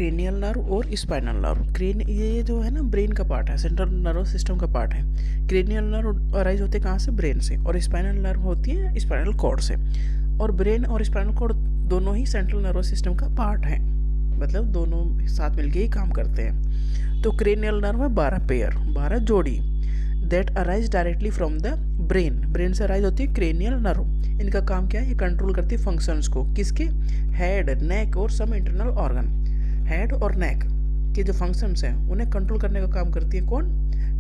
Cranial nerve और spinal nerve. ये जो है ना ब्रेन का पार्ट है, सेंट्रल नर्वस सिस्टम का पार्ट है। क्रेनियल नर्व अराइज होते हैं कहाँ से? ब्रेन से। और स्पाइनल नर्व होती है स्पाइनल कॉर्ड से। और ब्रेन और स्पाइनल कॉर्ड दोनों ही सेंट्रल नर्वस सिस्टम का पार्ट है, मतलब दोनों साथ मिलके ही काम करते हैं। तो क्रेनियल नर्व है 12 पेयर, 12 जोड़ी, that arise directly from the brain. Brain से अराइज होती है क्रेनियल नर्व। इनका काम क्या है? ये कंट्रोल करती है फंक्शंस को। किसके? हेड, नेक और सम इंटरनल ऑर्गन। हेड और नेक के जो फंक्शंस हैं उन्हें कंट्रोल करने का काम करती है कौन?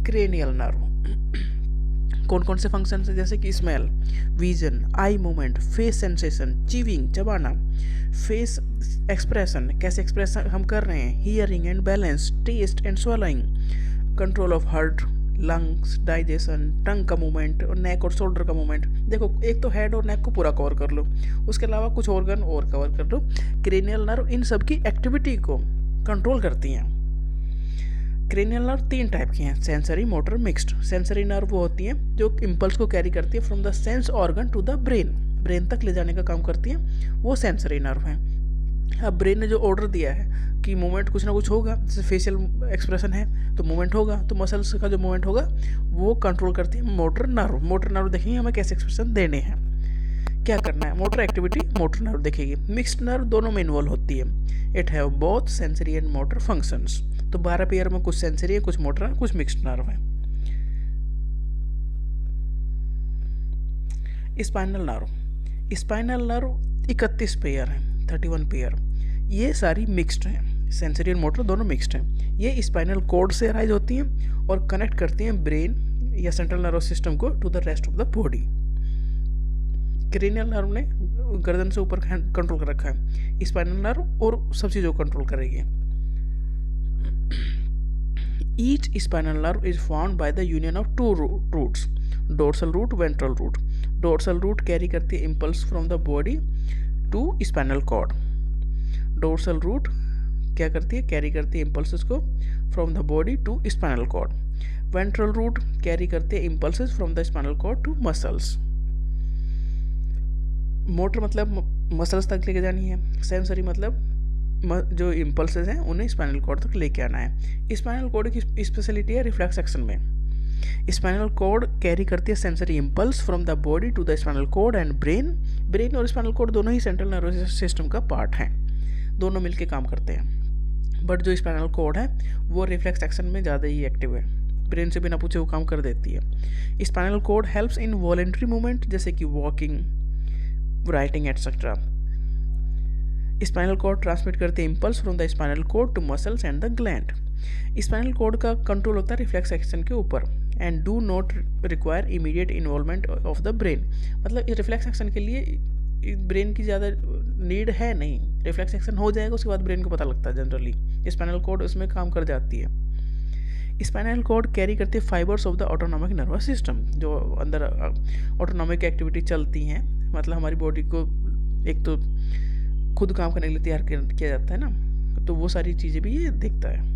Cranial nerve. कौन कौन से फंक्शंस हैं? जैसे कि smell, vision, eye movement, face sensation, chewing चबाना, फेस एक्सप्रेशन कैसे एक्सप्रेस हम कर रहे हैं, hearing and balance, taste and swallowing, control of heart, lungs, digestion, tongue का मूवमेंट और नेक और शोल्डर का मूवमेंट। देखो, एक तो हेड और नेक को पूरा कवर कर लो, उसके अलावा कुछ ऑर्गन और कवर कर लो। क्रेनियल नर्व इन सब की एक्टिविटी को कंट्रोल करती हैं। क्रेनियल नर्व 3 टाइप की हैं, sensory, motor, mixed. Sensory nerve वो होती हैं जो इम्पल्स को कैरी करती है from the sense organ to the brain, brain तक ले जाने का काम करती है, वो सेंसरी नर्व है। अब ब्रेन ने जो ऑर्डर दिया है कि मूवमेंट कुछ ना कुछ होगा, जैसे फेशियल एक्सप्रेशन है तो मूवमेंट होगा, तो मसल्स का जो मूवमेंट होगा वो कंट्रोल करती है मोटर नर्व। मोटर नर्व देखेंगे हमें कैसे एक्सप्रेशन देने हैं, क्या करना है, मोटर एक्टिविटी मोटर नर्व देखेगी। मिक्स्ड नर्व दोनों में इन्वॉल्व होती है। It have both sensory and motor functions. तो 12 पेयर में कुछ सेंसरी है, कुछ मोटर है, कुछ मिक्स्ड नर्व है। Spinal nerve. Spinal nerve 31 pair है, 31 पेयर। ये सारी मिक्स्ड हैं, सेंसरी और मोटर दोनों मिक्स्ड हैं। ये स्पाइनल कॉर्ड से अराइज होती हैं और कनेक्ट करती हैं ब्रेन या सेंट्रल नर्वस सिस्टम को to the rest of the body. Cranial nerve ने गर्दन से ऊपर कंट्रोल कर रखा है, स्पाइनल नर्व और सब चीज़ों को कंट्रोल करेगी। Each spinal nerve is found by the union of 2 roots, dorsal root, ventral root. Dorsal root carry करती है impulse from the body to spinal cord. Dorsal root क्या करती है? कैरी करती है इम्पल्सेस को from the body to spinal cord. Ventral root carry करती है impulses from the spinal cord to muscles. Motor मतलब मसल्स तक लेके जानी है, सेंसरी मतलब जो इम्पल्सेस हैं उन्हें स्पाइनल कॉर्ड तक लेके आना है। स्पाइनल कॉर्ड की स्पेशलिटी है रिफ्लेक्स एक्शन में। स्पाइनल कॉर्ड कैरी करती है sensory impulse from the body to the spinal cord and brain. Brain और स्पाइनल कॉर्ड दोनों ही सेंट्रल नर्वस सिस्टम का पार्ट हैं, दोनों मिलके काम करते हैं। बट जो स्पाइनल कॉर्ड है वो रिफ्लेक्स एक्शन में ज़्यादा ही एक्टिव है, ब्रेन से बिना पूछे वो काम कर देती है। Spinal cord helps in voluntary movement जैसे कि walking, writing etcetera. Spinal cord transmit करते हैं impulse from the spinal cord to muscles and the gland. Spinal cord का कंट्रोल होता है रिफ्लेक्स एक्शन के ऊपर and do not require immediate involvement of the brain. मतलब रिफ्लेक्स एक्शन के लिए ब्रेन की ज़्यादा नीड है नहीं, रिफ्लेक्स एक्शन हो जाएगा उसके बाद ब्रेन को पता लगता है जनरली। स्पाइनल कॉर्ड उसमें काम कर जाती है। स्पाइनल कॉर्ड कैरी करती है fibres of the autonomic nervous system, जो अंदर ऑटोनॉमिक एक्टिविटी चलती हैं, मतलब हमारी बॉडी को एक तो खुद काम करने के लिए तैयार किया जाता है ना, तो वो सारी चीज़ें भी ये देखता है।